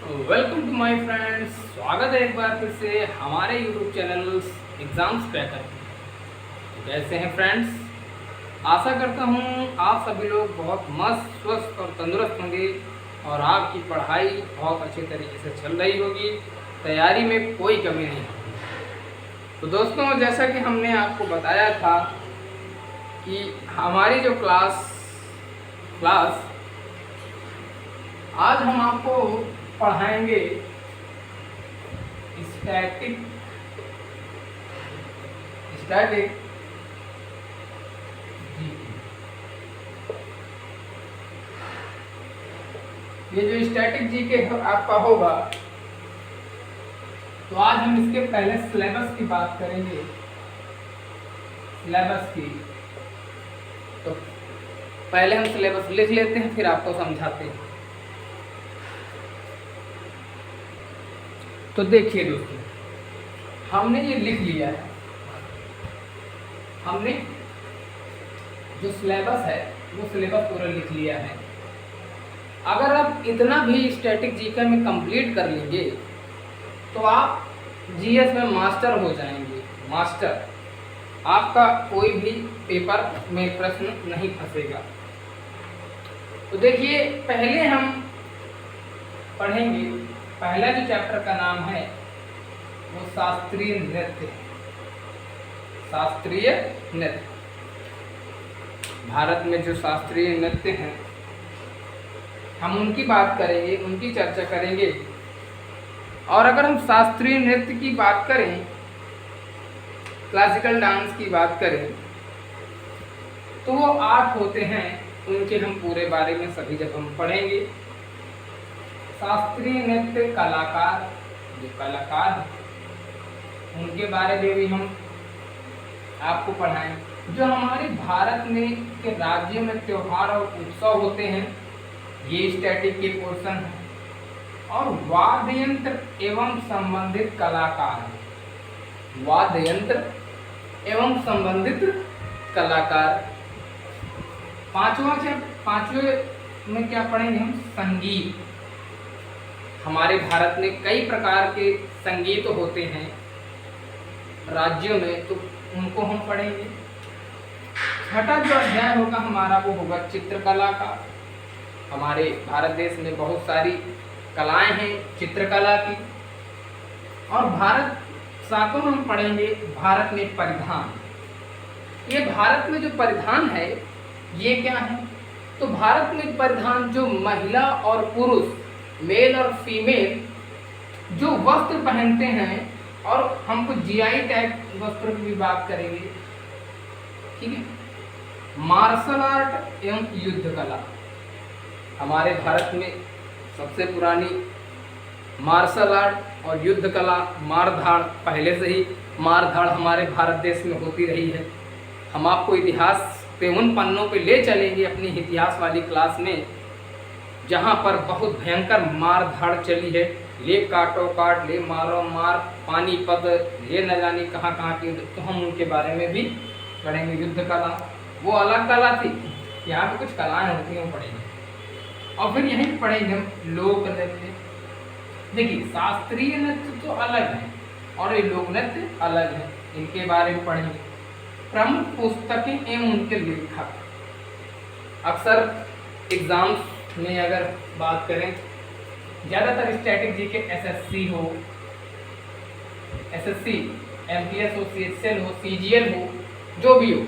Welcome to my friends. स्वागत है एक बार फिर से हमारे यूट्यूब चैनल एग्जाम्स क्रैकर पे। कैसे हैं फ्रेंड्स? आशा करता हूँ आप सभी लोग बहुत मस्त स्वस्थ और तंदुरुस्त होंगे और आपकी पढ़ाई बहुत अच्छे तरीके से चल रही होगी, तैयारी में कोई कमी नहीं होगी। तो दोस्तों, जैसा कि हमने आपको बताया था कि हमारी जो क्लास आज हम आपको पढ़ाएंगे स्टैटिक स्टैटिक ये जो स्टैटिक जीके आपका होगा, तो आज हम इसके पहले सिलेबस की बात करेंगे। सिलेबस की तो पहले हम सिलेबस लिख लेते हैं, फिर आपको समझाते हैं। तो देखिए दोस्तों, हमने ये लिख लिया है। हमने जो सिलेबस है वो सिलेबस पूरा लिख लिया है। अगर आप इतना भी स्टैटिक जीके में कंप्लीट कर लेंगे तो आप जीएस में मास्टर हो जाएंगे। मास्टर, आपका कोई भी पेपर में प्रश्न नहीं फंसेगा। तो देखिए, पहले हम पढ़ेंगे, पहला जो चैप्टर का नाम है वो शास्त्रीय नृत्य है। शास्त्रीय नृत्य, भारत में जो शास्त्रीय नृत्य हैं हम उनकी बात करेंगे, उनकी चर्चा करेंगे। और अगर हम शास्त्रीय नृत्य की बात करें, क्लासिकल डांस की बात करें, तो वो 8 होते हैं। उनके हम पूरे बारे में सभी जब हम पढ़ेंगे। शास्त्रीय नृत्य कलाकार, जो कलाकार हैं उनके बारे में भी हम आपको पढ़ाएं। जो हमारे भारत में के राज्यों में त्योहार और उत्सव होते हैं, ये स्टैटिक के पोर्शन हैं। और वाद्य यंत्र एवं संबंधित कलाकार, वाद्य यंत्र एवं संबंधित कलाकार। पांचवें में क्या पढ़ेंगे हम? संगीत। हमारे भारत में कई प्रकार के संगीत होते हैं राज्यों में, तो उनको हम पढ़ेंगे। छठा जो अध्याय होगा हमारा वो होगा चित्रकला का। हमारे भारत देश में बहुत सारी कलाएं हैं चित्रकला की। और भारत, सातों में हम पढ़ेंगे भारत में परिधान। ये भारत में जो परिधान है ये क्या है? तो भारत में परिधान जो महिला और पुरुष, मेल और फीमेल जो वस्त्र पहनते हैं, और हमको जीआई टैग वस्त्र की भी बात करेंगे, ठीक है। मार्शल आर्ट एवं युद्ध कला, हमारे भारत में सबसे पुरानी मार्शल आर्ट और युद्ध कला मारधाड़, पहले से ही मारधाड़ हमारे भारत देश में होती रही है। हम आपको इतिहास पे उन पन्नों पे ले चलेंगे अपनी इतिहास वाली क्लास में, जहाँ पर बहुत भयंकर मार धाड़ चली है। ले काटो काट, ले मारो मार, पानीपत, ये न जाने कहाँ कहाँ की, तो हम उनके बारे में भी पढ़ेंगे। युद्ध कला वो अलग कला थी, यहाँ पे कुछ कलाएं होती हैं वो पढ़ेंगे। और फिर यहीं पढ़ेंगे हम लोक नृत्य। देखिए, शास्त्रीय नृत्य तो अलग है और ये लोक नृत्य अलग है, इनके बारे में पढ़ेंगे। प्रमुख पुस्तकें एवं उनके लेखक। अक्सर एग्जाम्स में अगर बात करें, ज़्यादातर स्टैटिक जीके एसएससी हो, एसएससी, एमटीएस हो, सीएचएल हो, सीजीएल हो, जो भी हो,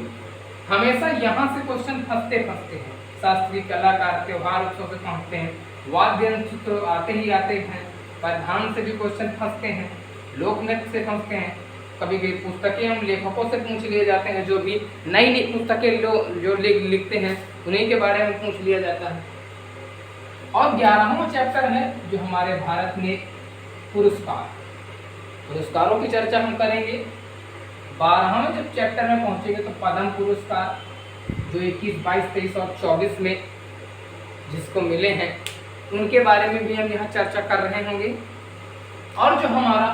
हमेशा यहाँ से क्वेश्चन फंसते हैं। शास्त्रीय कलाकार, त्योहार उत्सव से पहुँचते हैं, वाद्य यंत्र तो आते ही आते हैं, परिधान से भी क्वेश्चन फंसते हैं, लोक नृत्य से फंसते हैं। कभी कभी पुस्तकें हम लेखकों से पूछ लिए जाते हैं, जो भी नई नई पुस्तकें जो लिखते हैं उन्हीं के बारे में पूछ लिया जाता है। और 11वां चैप्टर है जो हमारे भारत में पुरस्कारों की चर्चा हम करेंगे। 12वें जब चैप्टर में पहुंचेंगे तो पद्म पुरस्कार जो 21, 22, 23 और 24 में जिसको मिले हैं, उनके बारे में भी हम यहाँ चर्चा कर रहे होंगे। और जो हमारा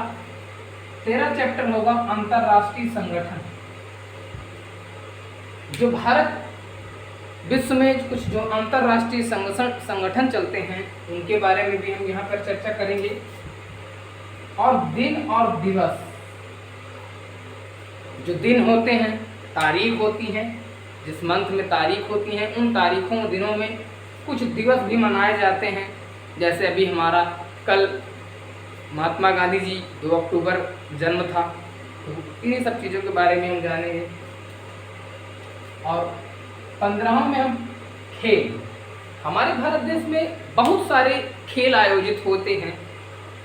13 चैप्टर होगा अंतर्राष्ट्रीय संगठन, जो भारत विश्व में कुछ जो अंतर्राष्ट्रीय संगठन चलते हैं उनके बारे में भी हम यहाँ पर चर्चा करेंगे। और दिन और दिवस, जो दिन होते हैं, तारीख होती हैं, जिस मंथ में तारीख होती हैं, उन तारीखों दिनों में कुछ दिवस भी मनाए जाते हैं। जैसे अभी हमारा कल महात्मा गांधी जी 2 अक्टूबर जन्म था, तो इन्हीं सब चीज़ों के बारे में हम जानेंगे। और 15 में हम खेल, हमारे भारत देश में बहुत सारे खेल आयोजित होते हैं।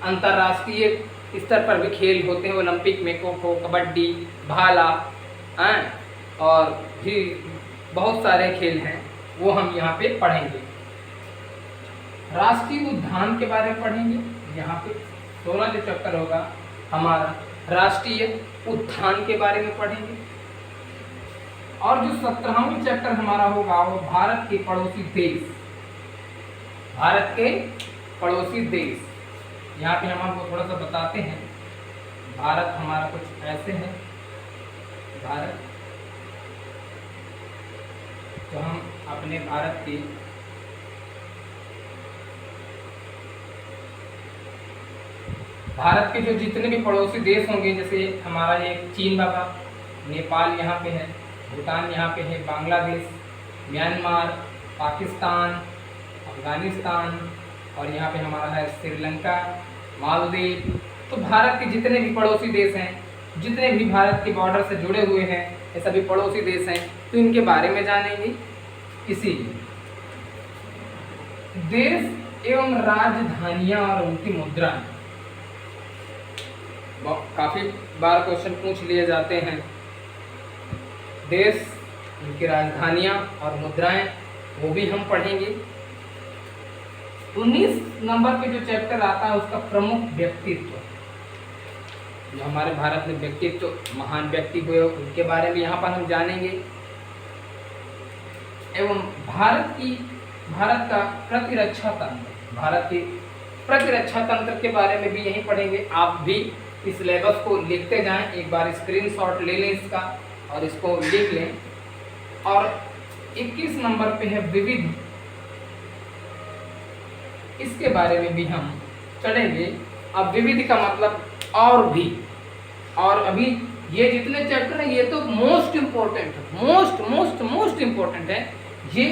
अंतर्राष्ट्रीय स्तर पर भी खेल होते हैं, ओलंपिक में खो खो, कबड्डी, भाला और भी बहुत सारे खेल हैं, वो हम यहाँ पे पढ़ेंगे। राष्ट्रीय उद्यान के बारे में पढ़ेंगे। यहाँ पे 16 जो चैप्टर होगा हमारा राष्ट्रीय उद्यान के बारे में पढ़ेंगे। और जो 17वां चैप्टर हमारा होगा वो भारत के पड़ोसी देश, भारत के पड़ोसी देश। यहाँ पे हम आपको थोड़ा सा बताते हैं, भारत हमारा कुछ ऐसे है। भारत, तो हम अपने भारत के जो जितने भी पड़ोसी देश होंगे, जैसे हमारा ये चीन बाबा, नेपाल यहाँ पे है, भूटान यहाँ पे है, बांग्लादेश, म्यांमार, पाकिस्तान, अफगानिस्तान, और यहाँ पे हमारा है श्रीलंका, मालदीव। तो भारत के जितने भी पड़ोसी देश हैं, जितने भी भारत के बॉर्डर से जुड़े हुए हैं, ये सभी पड़ोसी देश हैं, तो इनके बारे में जानेंगे। इसीलिए देश एवं राजधानियां और उनकी मुद्राएं, काफी बार क्वेश्चन पूछ लिए जाते हैं। देश, उनकी राजधानियां और मुद्राएं, वो भी हम पढ़ेंगे। 19 नंबर पे जो चैप्टर आता है उसका प्रमुख व्यक्तित्व, जो हमारे भारत में व्यक्तित्व, महान व्यक्ति हुए, उनके बारे में यहाँ पर हम जानेंगे। एवं भारत का प्रतिरक्षा तंत्र, भारत के प्रतिरक्षा तंत्र के बारे में भी यही पढ़ेंगे। आप भी इस सिलेबस को लिखते जाएं, एक बार स्क्रीनशॉट ले लें इसका और इसको लिख लें। और 21 नंबर पे है विविध, इसके बारे में भी हम चढ़ेंगे। अब विविध का मतलब और भी, और अभी ये जितने चैप्टर हैं ये तो मोस्ट इम्पोर्टेंट है, ये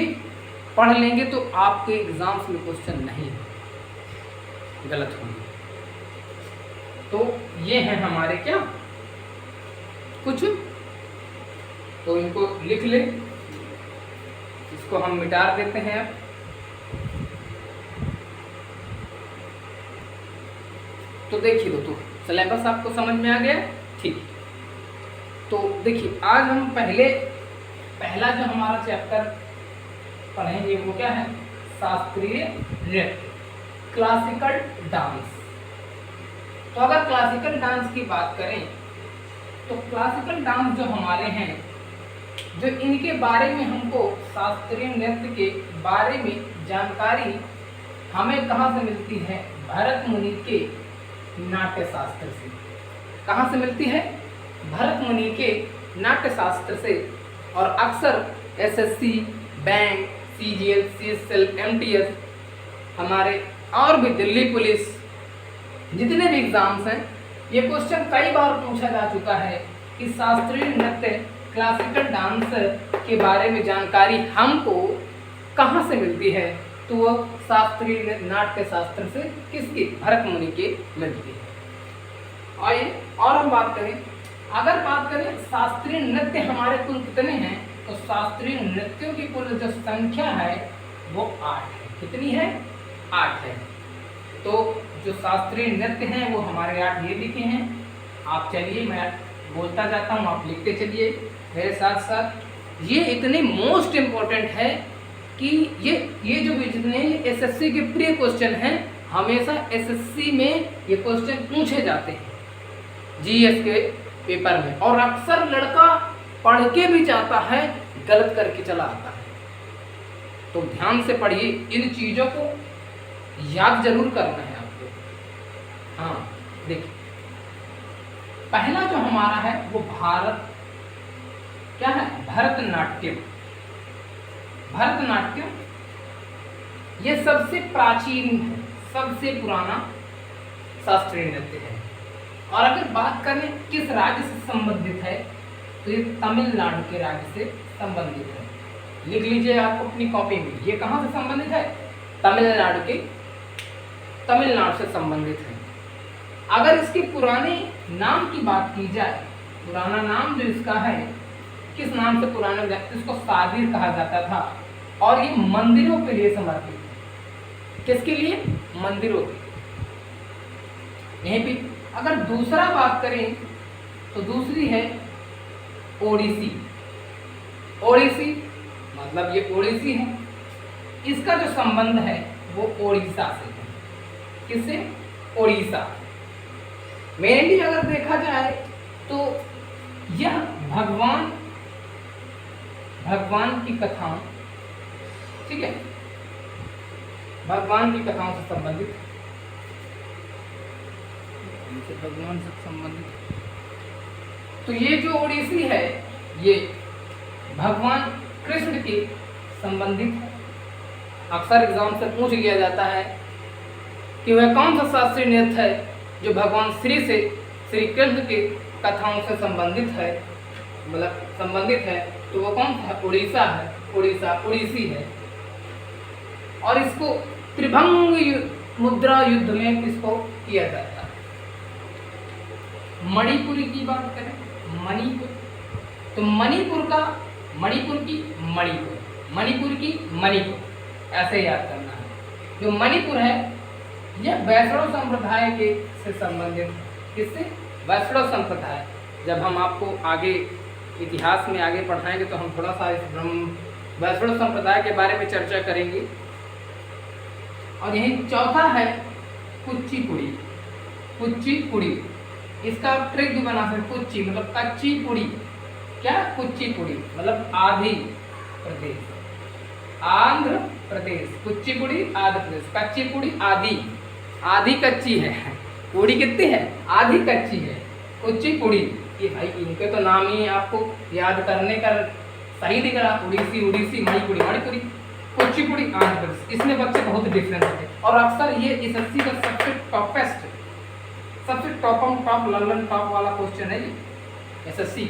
पढ़ लेंगे तो आपके एग्जाम्स में क्वेश्चन नहीं गलत होंगे। तो ये हैं हमारे क्या कुछ, तो इनको लिख ले, इसको हम मिटा देते हैं। अब तो देखिए दोस्तों, सिलेबस आपको समझ में आ गया, ठीक। तो देखिए आज हम पहला जो हमारा चैप्टर पढ़ेंगे वो क्या है, शास्त्रीय नृत्य, क्लासिकल डांस। तो अगर क्लासिकल डांस की बात करें तो क्लासिकल डांस जो हमारे हैं, जो इनके बारे में हमको शास्त्रीय नृत्य के बारे में जानकारी हमें कहाँ से मिलती है, भरत मुनि के नाट्य शास्त्र से। कहाँ से मिलती है, भरत मुनि के नाट्य शास्त्र से। और अक्सर SSC, bank, CGL, CSL, MTS, हमारे और भी दिल्ली पुलिस, जितने भी एग्जाम्स हैं, ये क्वेश्चन कई बार पूछा जा चुका है कि शास्त्रीय नृत्य, क्लासिकल डांस के बारे में जानकारी हमको कहाँ से मिलती है, तो वो शास्त्रीय नाट्य शास्त्र से, किसकी, भरत मुनि के मिलती है। और हम बात करें, अगर बात करें शास्त्रीय नृत्य हमारे कुल कितने हैं, तो शास्त्रीय नृत्यों की कुल जो संख्या है वो 8 है। कितनी है, 8 है। तो जो शास्त्रीय नृत्य हैं वो हमारे 8 ये लिखे हैं। आप चलिए, मैं बोलता जाता हूँ, आप लिखते चलिए मेरे साथ साथ। ये इतने मोस्ट इम्पोर्टेंट है कि ये जो भी जितने एसएससी के प्री क्वेश्चन हैं, हमेशा एसएससी में ये क्वेश्चन पूछे जाते हैं जीएस के पेपर में, और अक्सर लड़का पढ़ के भी जाता है, गलत करके चला आता है। तो ध्यान से पढ़िए, इन चीज़ों को याद जरूर करना है आपको। हाँ देखिए, पहला जो हमारा है वो भारत क्या है, भरतनाट्यम। भरतनाट्यम ये सबसे प्राचीन है, सबसे पुराना शास्त्रीय नृत्य है। और अगर बात करें किस राज्य से संबंधित है, तो ये तमिलनाडु के राज्य से संबंधित है। लिख लीजिए आप अपनी कॉपी में, ये कहाँ से संबंधित है? तमिलनाडु से संबंधित है। अगर इसके पुराने नाम की बात की जाए, पुराना नाम जो इसका है, किस नाम से पुराना, इसको सादिर कहा जाता था, और ये मंदिरों के लिए समर्पित है। किसके लिए? मंदिरों के। यहीं पे अगर दूसरा बात करें तो दूसरी है ओडिसी। ओडिसी मतलब ये ओडिसी है, इसका जो संबंध है वो ओडिशा से है। किससे? ओडिशा। मेनली अगर देखा जाए तो यह भगवान की कथाओं, ठीक है, भगवान की कथाओं से संबंधित, भगवान से संबंधित। तो ये जो ओडिसी है ये भगवान कृष्ण के संबंधित है। अक्सर एग्जाम से पूछ लिया जाता है कि वह कौन सा शास्त्रीय नृत्य है जो भगवान श्री कृष्ण के कथाओं से संबंधित है, मतलब संबंधित है, तो वो कौन सा? उड़ीसा है, उड़ीसी है। और इसको त्रिभंग मुद्रा युद्ध में किसको किया जाता है? मणिपुरी की बात करें, मणिपुर, तो मणिपुर की मणिपुर, ऐसे याद करना है। जो मणिपुर है यह वैष्णव संप्रदाय के से संबंधित है। किससे? वैष्णव संप्रदाय। जब हम आपको आगे इतिहास में आगे पढ़ाएंगे तो हम थोड़ा सा इस वैष्णव संप्रदाय के बारे में चर्चा करेंगे। और यही चौथा है कुचिपुड़ी। इसका ट्रिक भी बना सकते, कुच्ची मतलब कच्ची पुड़ी। क्या? कुचिपुड़ी मतलब आंध्र प्रदेश, कुचिपुड़ी आंध्र प्रदेश, कच्ची पुड़ी आधी कच्ची है, पूड़ी कितनी है? आधी कच्ची है, कुचिपुड़ी। ये भाई इनके तो नाम ही आपको याद करने का सही दिख रहा, उड़ीसी, मणिपुरी, कुचिपुड़ी आंध्र प्रदेश। इसमें बच्चे बहुत डिफरेंस है। और अक्सर ये एसएससी का सबसे टॉप लंदन टॉप वाला क्वेश्चन है ये एसएससी,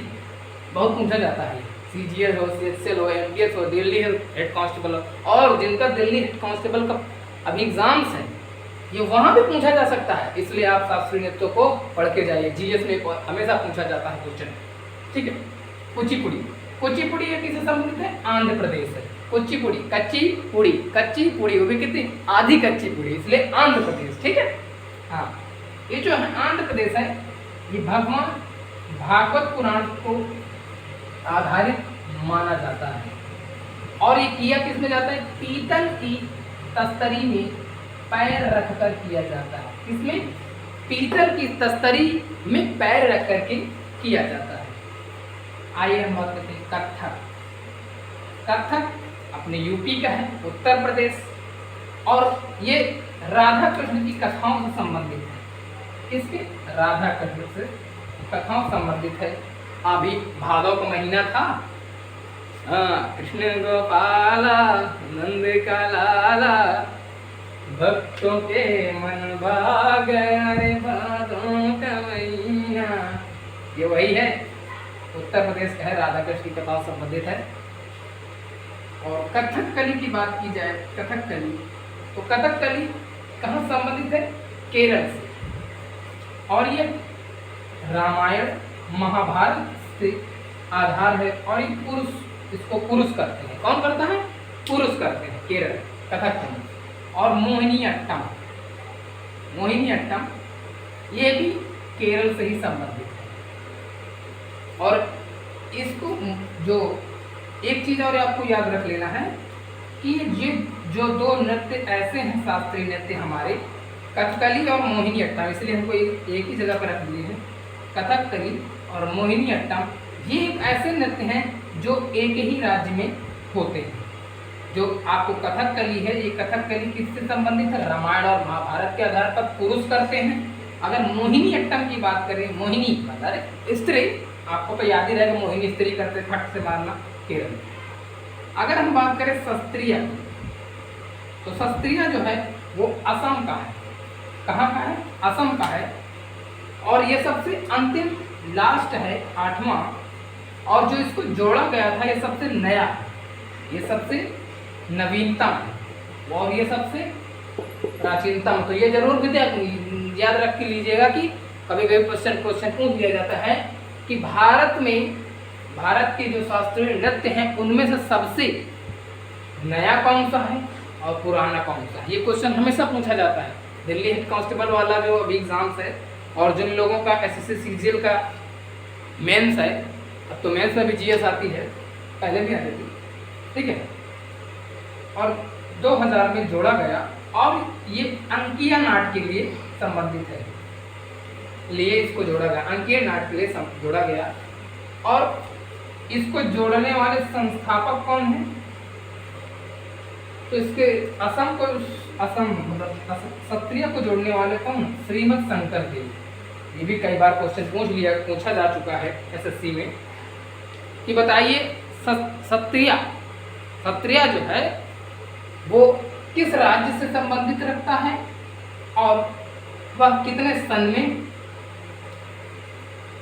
बहुत पूछा जाता है। सीजीएल हो, सीएचएल हो, एमपीएस हो, दिल्ली हेड कांस्टेबल हो, और जिनका दिल्ली हेड कांस्टेबल का अभी एग्जाम्स है ये वहाँ भी पूछा जा सकता है। इसलिए आप शास्त्रीय नृत्यों को पढ़ के जाइए, जीएस में हमेशा पूछा जाता है क्वेश्चन, ठीक है। कुचिपुड़ी ये किससे संबंधित है? आंध्र प्रदेश है। कुचिपुड़ी कच्ची पुड़ी, वो भी कितनी? आधी कच्ची पुड़ी, इसलिए आंध्र प्रदेश, ठीक है। हाँ, ये जो है आंध्र प्रदेश है, ये भगवान भागवत पुराण को आधारित माना जाता है। और ये किया किसमें जाता है? पीतल की तस्तरी में पैर रखकर किया जाता है। इसमें पीतल की तस्तरी में पैर रख करके किया जाता है। आइए हम बात करते हैं कथक अपने यूपी का है, उत्तर प्रदेश, और ये राधा कृष्ण की कथाओं से संबंधित है। इसके राधा कृष्ण से कथाओं संबंधित है। अभी भादव का महीना था, कृष्ण गोपाला नंद का लाला, भक्तों के मन भाग रे भादों का महीना, ये वही है, उत्तर प्रदेश का है, राधा कृष्ण की कथा संबंधित है। और कथकली की बात की जाए, तो कथकली कहाँ संबंधित है? केरल से। और ये रामायण महाभारत से आधार है। और ये इसको पुरुष करते हैं। कौन करता है? पुरुष करते हैं, केरल कथकली। और मोहिनीअट्टम ये भी केरल से ही संबंधित है। और इसको जो एक चीज और आपको याद रख लेना है कि ये जो दो नृत्य ऐसे हैं शास्त्रीय नृत्य हमारे, कथकली और मोहिनीअट्टम, इसलिए हमको एक ही जगह पर रख दिए हैं, कथकली और मोहिनीअट्टम। ये एक ऐसे नृत्य हैं जो एक ही राज्य में होते हैं। जो आपको कथकली है, ये कथकली किससे संबंधित है? रामायण और महाभारत के आधार पर पुरुष करते हैं। अगर मोहिनीअट्टम की बात करें, मोहिनी मतलब स्त्री, आपको तो याद ही रहेगा, मोहिनी स्त्री करते, फट से मारना, केरल। अगर हम बात करें शास्त्रीय, तो शास्त्रीय जो है वो असम का है। कहाँ का है? असम का है। और ये सबसे अंतिम लास्ट है, 8वां, और जो इसको जोड़ा गया था ये सबसे नया है, ये सबसे नवीनतम है और ये सबसे प्राचीनतम। तो ये जरूर विद्या याद रख के लीजिएगा कि कभी कभी क्वेश्चन पूछ लिया जाता है कि भारत के जो शास्त्रीय नृत्य हैं उनमें से सबसे नया कौन सा है और पुराना कौन सा है। ये क्वेश्चन हमेशा पूछा जाता है। दिल्ली हेड कांस्टेबल वाला जो अभी एग्जाम्स है और जिन लोगों का एसएससी सीजीएल का मेंस है, अब तो मेंस में भी जीएस आती है, पहले भी आती थी, ठीक है, और 2000 में जोड़ा गया और ये अंकीय नाट के लिए संबंधित है, लिए इसको जोड़ा गया, अंकीय नाट के लिए जोड़ा गया। और इसको जोड़ने वाले संस्थापक कौन है? तो इसके असम मतलब क्षत्रिय को जोड़ने वाले कौन? श्रीमद शंकर देव। ये भी कई बार क्वेश्चन पूछा जा चुका है एसएससी में कि बताइए क्षत्रिय जो है वो किस राज्य से संबंधित रखता है और वह कितने सन में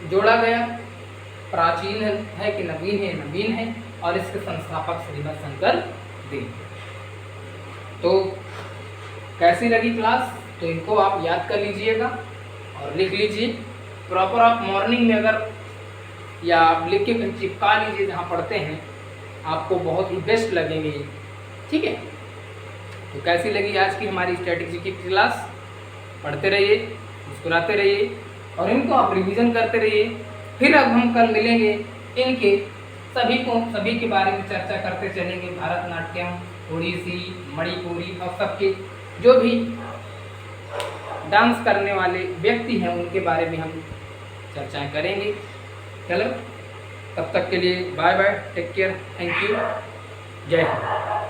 जोड़ा गया, प्राचीन है कि नवीन है? नवीन है। और इसके संस्थापक श्रीमद शंकर देव। तो कैसी लगी क्लास? तो इनको आप याद कर लीजिएगा और लिख लीजिए प्रॉपर। आप मॉर्निंग में अगर या आप लिख के चिपका लीजिए जहाँ पढ़ते हैं, आपको बहुत ही बेस्ट लगेंगे, ठीक है। तो कैसी लगी आज की हमारी स्ट्रेटेजी की क्लास? पढ़ते रहिए, मुस्कुराते रहिए और इनको आप रिवीजन करते रहिए। फिर अब हम कल मिलेंगे, इनके सभी के बारे में चर्चा करते चलेंगे। भरतनाट्यम, ओडिसी, मणिपुरी और सबके जो भी डांस करने वाले व्यक्ति हैं उनके बारे में हम चर्चाएं करेंगे। चलो, तब तक के लिए bye bye, take care, thank you, Jai Hind.